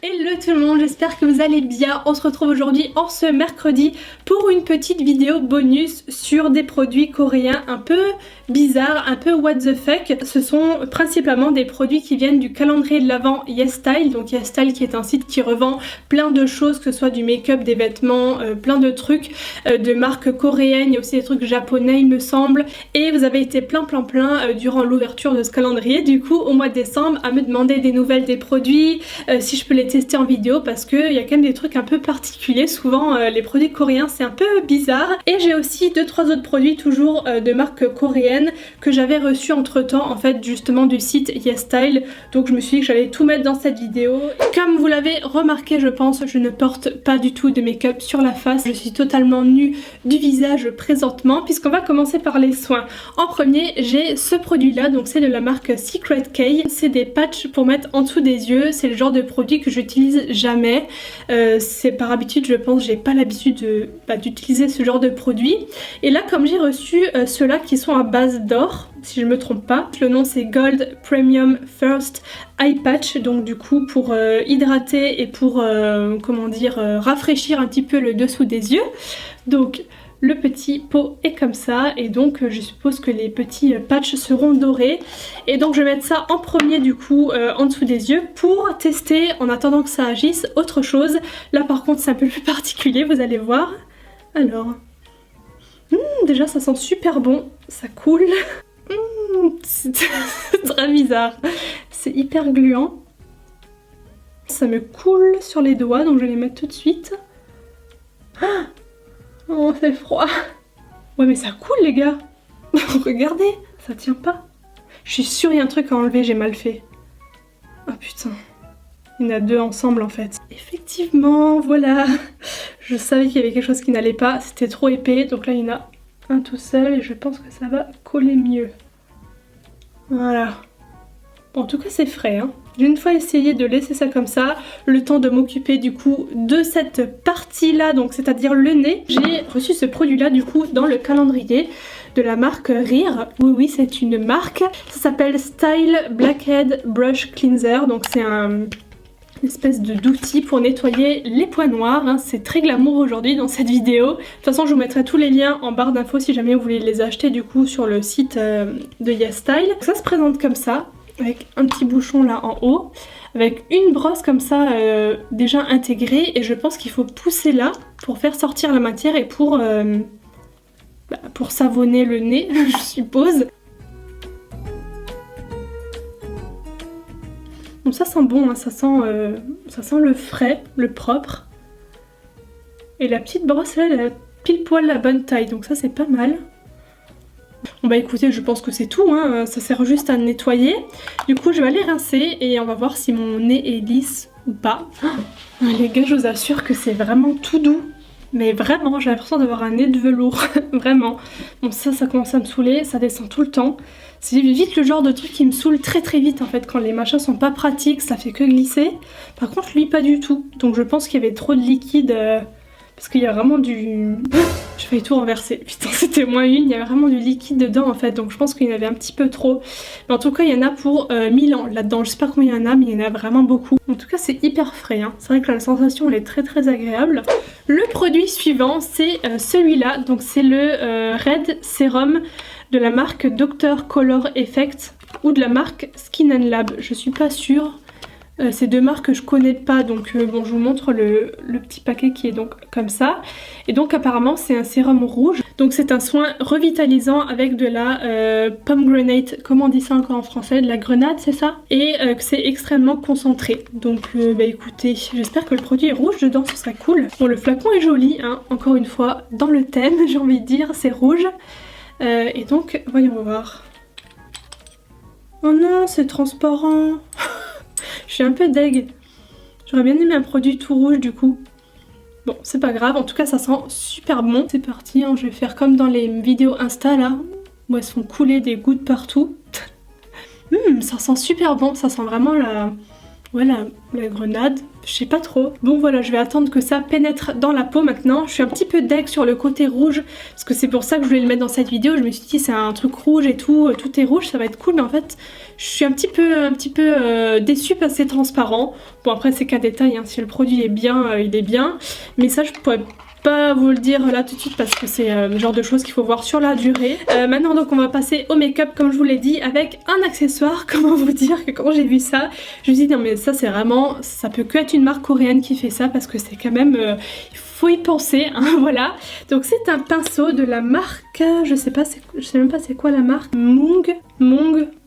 Hello tout le monde, j'espère que vous allez bien. On se retrouve aujourd'hui en ce mercredi pour une petite vidéo bonus sur des produits coréens un peu bizarres, un peu what the fuck. Ce sont principalement des produits qui viennent du calendrier de l'Avent YesStyle. Donc YesStyle qui est un site qui revend plein de choses, que ce soit du make-up, des vêtements, plein de trucs de marques coréennes. Il y a aussi des trucs japonais il me semble. Et vous avez été plein durant l'ouverture de ce calendrier du coup au mois de décembre à me demander des nouvelles des produits, si je peux les tester en vidéo parce qu'il y a quand même des trucs un peu particuliers. Souvent les produits coréens c'est un peu bizarre. Et j'ai aussi 2-3 autres produits toujours de marques coréennes que j'avais reçus entre temps en fait justement du site YesStyle. Donc je me suis dit que j'allais tout mettre dans cette vidéo. Comme vous l'avez remarqué je pense, je ne porte pas du tout de make-up sur la face. Je suis totalement nue du visage présentement puisqu'on va commencer par les soins. En premier j'ai ce produit là, donc c'est de la marque Secret K. C'est des patchs pour mettre en dessous des yeux. C'est le genre de produit que j'utilise jamais. C'est par habitude je pense, j'ai pas l'habitude d'utiliser ce genre de produit. Et là comme j'ai reçu ceux-là qui sont à base d'or, si je me trompe pas, le nom c'est Gold Premium First Eye Patch, donc du coup pour hydrater et pour comment dire rafraîchir un petit peu le dessous des yeux. Donc le petit pot est comme ça et donc je suppose que les petits patchs seront dorés. Et donc je vais mettre ça en premier du coup en dessous des yeux pour tester en attendant que ça agisse autre chose. Là par contre c'est un peu plus particulier, vous allez voir. Alors, déjà ça sent super bon, ça coule. C'est très bizarre, c'est hyper gluant. Ça me coule sur les doigts donc je vais les mettre tout de suite. Oh c'est froid. Ouais mais ça coule les gars. Regardez, ça tient pas. Je suis sûre il y a un truc à enlever, j'ai mal fait. Oh putain. Il y en a deux ensemble en fait. Effectivement, voilà. Je savais qu'il y avait quelque chose qui n'allait pas. C'était trop épais. Donc là il y en a un tout seul et je pense que ça va coller mieux. Voilà. Bon, en tout cas c'est frais hein. J'ai une fois essayé de laisser ça comme ça, le temps de m'occuper du coup de cette partie là, donc c'est-à-dire le nez. J'ai reçu ce produit là du coup dans le calendrier de la marque Rire. Oui c'est une marque, ça s'appelle Style Blackhead Brush Cleanser, donc c'est une espèce d'outil pour nettoyer les points noirs, hein. C'est très glamour aujourd'hui dans cette vidéo. De toute façon je vous mettrai tous les liens en barre d'infos si jamais vous voulez les acheter du coup sur le site de YesStyle. Ça se présente comme ça, avec un petit bouchon là en haut, avec une brosse comme ça déjà intégrée et je pense qu'il faut pousser là pour faire sortir la matière et pour savonner le nez je suppose. Donc ça sent bon, hein, ça sent le frais, le propre. Et la petite brosse là, elle a pile poil la bonne taille, donc ça c'est pas mal. Bon bah écoutez, je pense que c'est tout, hein. Ça sert juste à nettoyer. Du coup je vais aller rincer et on va voir si mon nez est lisse ou pas. Oh, les gars, je vous assure que c'est vraiment tout doux. Mais vraiment, j'ai l'impression d'avoir un nez de velours, vraiment. Bon ça commence à me saouler, ça descend tout le temps. C'est vite le genre de truc qui me saoule très vite en fait, quand les machins sont pas pratiques, ça fait que glisser. Par contre lui pas du tout, donc je pense qu'il y avait trop de liquide, parce qu'il y a vraiment du... J'ai failli tout renverser, putain c'était moins une, il y avait vraiment du liquide dedans en fait, donc je pense qu'il y en avait un petit peu trop. Mais en tout cas il y en a pour 1000 ans là-dedans, je sais pas combien il y en a mais il y en a vraiment beaucoup. En tout cas c'est hyper frais, hein. C'est vrai que la sensation elle est très agréable. Le produit suivant c'est celui-là, donc c'est le Red Serum de la marque Dr Color Effect ou de la marque Skin and Lab, je suis pas sûre. Ces deux marques que je connais pas, donc bon je vous montre le petit paquet qui est donc comme ça. Et donc apparemment c'est un sérum rouge, donc c'est un soin revitalisant avec de la pomegranate, comment on dit ça encore en français, de la grenade c'est ça, et que c'est extrêmement concentré. Donc bah écoutez, j'espère que le produit est rouge dedans, ce serait cool. Bon le flacon est joli hein, encore une fois dans le thème j'ai envie de dire, c'est rouge. Et donc voyons voir. Oh non c'est transparent. Je suis un peu deg. J'aurais bien aimé un produit tout rouge du coup. Bon, c'est pas grave. En tout cas, ça sent super bon. C'est parti, hein. Je vais faire comme dans les vidéos Insta là, où elles se font couler des gouttes partout. Ça sent super bon. Ça sent vraiment Voilà, la grenade, je sais pas trop. Bon voilà, je vais attendre que ça pénètre dans la peau maintenant. Je suis un petit peu deg sur le côté rouge, parce que c'est pour ça que je voulais le mettre dans cette vidéo. Je me suis dit c'est un truc rouge et tout est rouge, ça va être cool, mais en fait je suis un petit peu déçue parce que c'est transparent. Bon après c'est qu'un détail, hein. Si le produit est bien, il est bien, mais ça je pourrais pas vous le dire là tout de suite parce que c'est le genre de choses qu'il faut voir sur la durée. Maintenant donc on va passer au make-up comme je vous l'ai dit avec un accessoire. Comment vous dire que quand j'ai vu ça, je me suis dit non mais ça c'est vraiment, ça peut que être une marque coréenne qui fait ça parce que c'est quand même, il faut y penser, hein, voilà. Donc c'est un pinceau de la marque, je sais même pas c'est quoi la marque, Mung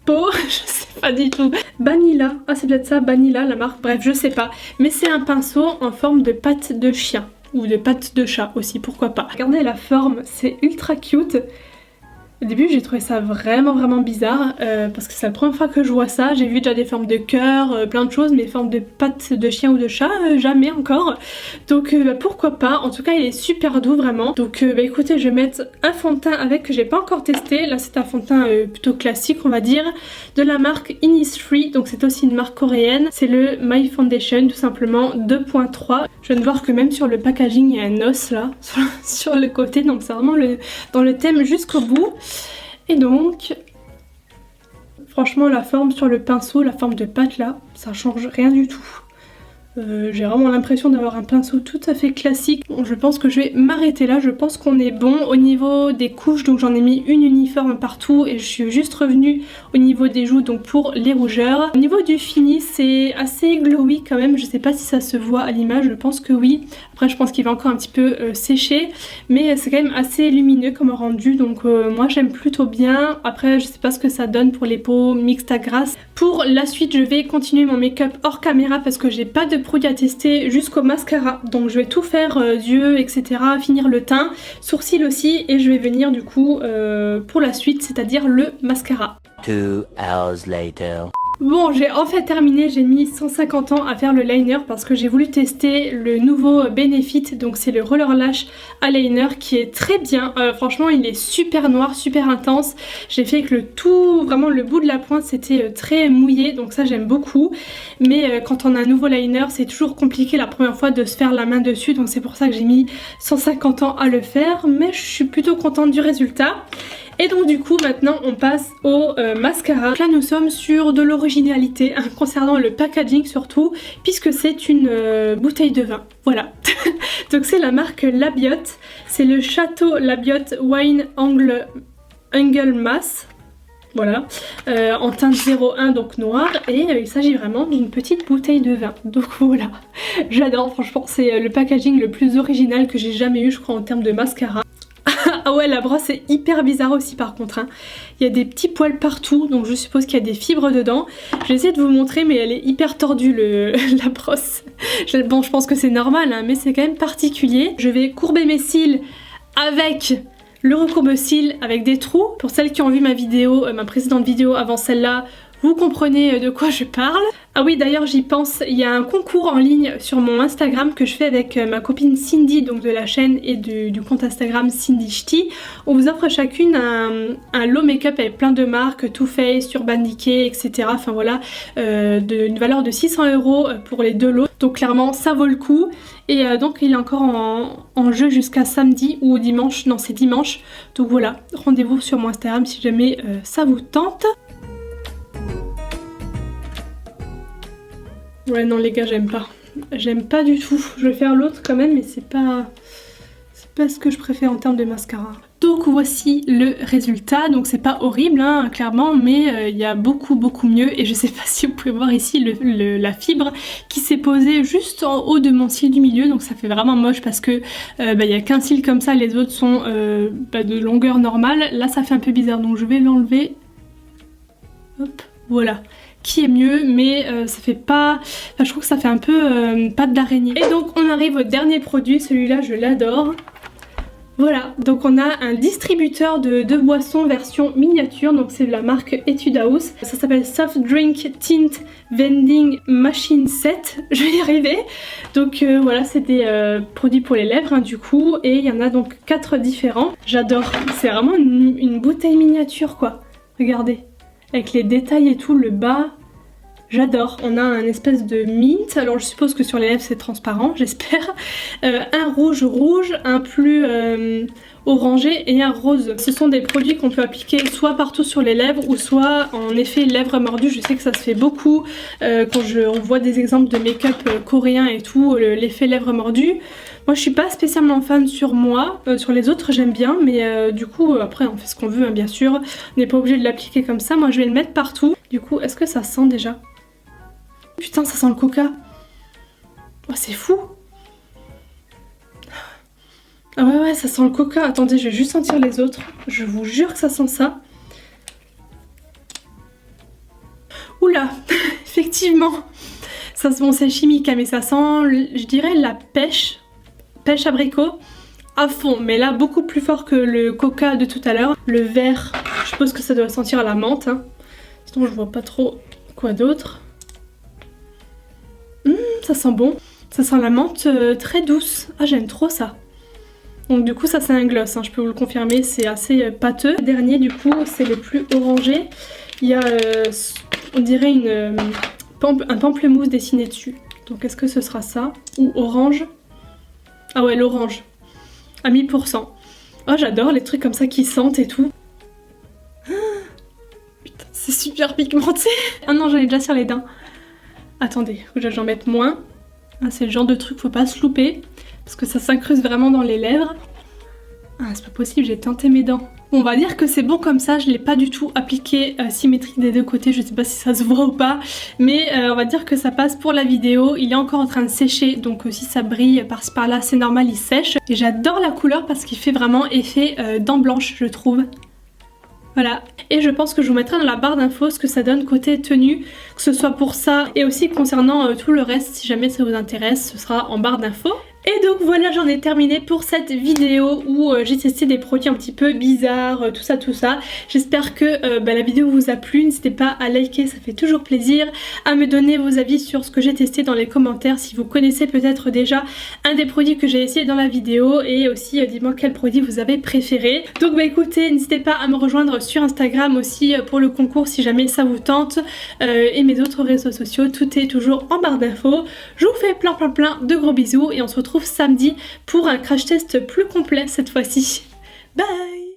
Po, je sais pas du tout. Banila, ah c'est peut-être ça, Banila la marque, bref je sais pas. Mais c'est un pinceau en forme de patte de chien. Ou de pattes de chat aussi, pourquoi pas. Regardez la forme, c'est ultra cute. Au début j'ai trouvé ça vraiment bizarre parce que c'est la première fois que je vois ça. J'ai vu déjà des formes de cœur, plein de choses, mais formes de pattes de chien ou de chat, jamais encore. Donc pourquoi pas, en tout cas il est super doux vraiment. Donc écoutez, je vais mettre un fond de teint avec que j'ai pas encore testé. Là c'est un fond de teint plutôt classique on va dire, de la marque Innisfree, donc c'est aussi une marque coréenne. C'est le My Foundation tout simplement 2.3. Je viens de voir que même sur le packaging il y a un os là, sur le côté, donc c'est vraiment dans le thème jusqu'au bout. Et donc, franchement la forme sur le pinceau, la forme de pâte là, ça change rien du tout. J'ai vraiment l'impression d'avoir un pinceau tout à fait classique. Bon, je pense que je vais m'arrêter là, je pense qu'on est bon au niveau des couches, donc j'en ai mis une uniforme partout et je suis juste revenue au niveau des joues, donc pour les rougeurs. Au niveau du fini, c'est assez glowy quand même, je sais pas si ça se voit à l'image, je pense que oui. Après je pense qu'il va encore un petit peu sécher, mais c'est quand même assez lumineux comme rendu, donc moi j'aime plutôt bien. Après je sais pas ce que ça donne pour les peaux mixtes à grasse. Pour la suite je vais continuer mon make-up hors caméra parce que j'ai pas de produit à tester jusqu'au mascara, donc je vais tout faire, yeux etc, finir le teint, sourcils aussi, et je vais venir du coup pour la suite, c'est à dire le mascara. 2 hours later. Bon, j'ai enfin terminé, j'ai mis 150 ans à faire le liner parce que j'ai voulu tester le nouveau Benefit, donc c'est le Roller Lash Eyeliner qui est très bien, franchement il est super noir, super intense. J'ai fait que vraiment le bout de la pointe c'était très mouillé, donc ça j'aime beaucoup. Mais quand on a un nouveau liner c'est toujours compliqué la première fois de se faire la main dessus, donc c'est pour ça que j'ai mis 150 ans à le faire, mais je suis plutôt contente du résultat. Et donc du coup maintenant on passe au mascara. Là nous sommes sur de l'originalité hein, concernant le packaging surtout, puisque c'est une bouteille de vin. Voilà. Donc c'est la marque Labiotte. C'est le Château Labiotte Wine Angle Mass. Voilà, en teinte 01 donc noir, et il s'agit vraiment d'une petite bouteille de vin. Donc voilà, j'adore, franchement c'est le packaging le plus original que j'ai jamais eu je crois en termes de mascara. Ah ouais, la brosse est hyper bizarre aussi par contre, hein. Il y a des petits poils partout, donc je suppose qu'il y a des fibres dedans. Je vais essayer de vous montrer, mais elle est hyper tordue la brosse. Bon, je pense que c'est normal, hein, mais c'est quand même particulier. Je vais courber mes cils avec le recourbe-cils avec des trous. Pour celles qui ont vu ma vidéo, ma précédente vidéo avant celle-là, vous comprenez de quoi je parle. Ah oui, d'ailleurs j'y pense, il y a un concours en ligne sur mon Instagram que je fais avec ma copine Cindy, donc de la chaîne et du compte Instagram Cindy Ch'ti. On vous offre chacune un lot make-up avec plein de marques, Too Faced, Urban Decay, etc. Enfin voilà, d'une valeur de 600 € pour les deux lots. Donc clairement ça vaut le coup. Et donc il est encore en jeu jusqu'à samedi ou dimanche, non c'est dimanche. Donc voilà, rendez-vous sur mon Instagram si jamais ça vous tente. Ouais non les gars j'aime pas du tout. Je vais faire l'autre quand même mais c'est pas ce que je préfère en termes de mascara. Donc voici le résultat, donc c'est pas horrible hein, clairement, mais il y a beaucoup mieux, et je sais pas si vous pouvez voir ici la fibre qui s'est posée juste en haut de mon cil du milieu, donc ça fait vraiment moche parce que il y a qu'un cil comme ça, les autres sont de longueur normale. Là ça fait un peu bizarre donc je vais l'enlever. Hop, voilà. Qui est mieux, mais ça fait pas... Enfin, je trouve que ça fait un peu pâte d'araignée. Et donc on arrive au dernier produit, celui-là je l'adore. Voilà, donc on a un distributeur de boissons version miniature, donc c'est de la marque Etude House. Ça s'appelle Soft Drink Tint Vending Machine Set, je vais y arriver. Donc voilà, c'est des produits pour les lèvres hein, du coup, et il y en a donc 4 différents. J'adore, c'est vraiment une bouteille miniature quoi, regardez. Avec les détails et tout, le bas, J'adore. On a un espèce de mint, alors je suppose que sur les lèvres c'est transparent, j'espère. Un rouge, un plus orangé et un rose. Ce sont des produits qu'on peut appliquer soit partout sur les lèvres ou soit en effet lèvres mordues. Je sais que ça se fait beaucoup quand on voit des exemples de make-up coréen et tout, l'effet lèvres mordues. Moi je suis pas spécialement fan sur moi, sur les autres j'aime bien, mais du coup après on fait ce qu'on veut hein, bien sûr. On n'est pas obligé de l'appliquer comme ça, moi je vais le mettre partout. Du coup est-ce que ça sent déjà? Putain ça sent le coca. Oh, c'est fou. Ah ouais ça sent le coca. Attendez je vais juste sentir les autres. Je vous jure que ça sent ça. Oula. Effectivement. Ça bon c'est chimique hein, mais ça sent je dirais la pêche. Pêche abricot à fond. Mais là beaucoup plus fort que le coca de tout à l'heure. Le vert je suppose que ça doit sentir la menthe hein. Sinon je vois pas trop quoi d'autre. Ça sent bon. Ça sent la menthe très douce. Ah j'aime trop ça. Donc du coup ça c'est un gloss, hein, je peux vous le confirmer, c'est assez pâteux. Le dernier du coup c'est le plus orangé. Il y a on dirait un pamplemousse dessiné dessus. Donc est-ce que ce sera ça? Ou orange? Ah ouais l'orange. À 1000%. Oh j'adore les trucs comme ça qui sentent et tout. Putain c'est super pigmenté. Ah non j'en ai déjà sur les dents. Attendez, faut que j'en mette moins. Ah, c'est le genre de truc, faut pas se louper. Parce que ça s'incruste vraiment dans les lèvres. Ah, c'est pas possible, j'ai teinté mes dents. Bon, on va dire que c'est bon comme ça, je l'ai pas du tout appliqué symétrique des deux côtés, je sais pas si ça se voit ou pas. Mais on va dire que ça passe pour la vidéo. Il est encore en train de sécher, donc si ça brille par-ci par-là, c'est normal, il sèche. Et j'adore la couleur parce qu'il fait vraiment effet dents blanches, je trouve. Voilà, et je pense que je vous mettrai dans la barre d'infos ce que ça donne côté tenue, que ce soit pour ça et aussi concernant tout le reste, si jamais ça vous intéresse, ce sera en barre d'infos. Et donc voilà, j'en ai terminé pour cette vidéo où j'ai testé des produits un petit peu bizarres, tout ça. J'espère que la vidéo vous a plu, n'hésitez pas à liker, ça fait toujours plaisir, à me donner vos avis sur ce que j'ai testé dans les commentaires, si vous connaissez peut-être déjà un des produits que j'ai essayé dans la vidéo, et aussi dites-moi quel produit vous avez préféré. Donc bah écoutez, n'hésitez pas à me rejoindre sur Instagram aussi pour le concours si jamais ça vous tente, et mes autres réseaux sociaux, tout est toujours en barre d'infos. Je vous fais plein de gros bisous et on se retrouve samedi pour un crash test plus complet cette fois-ci. Bye!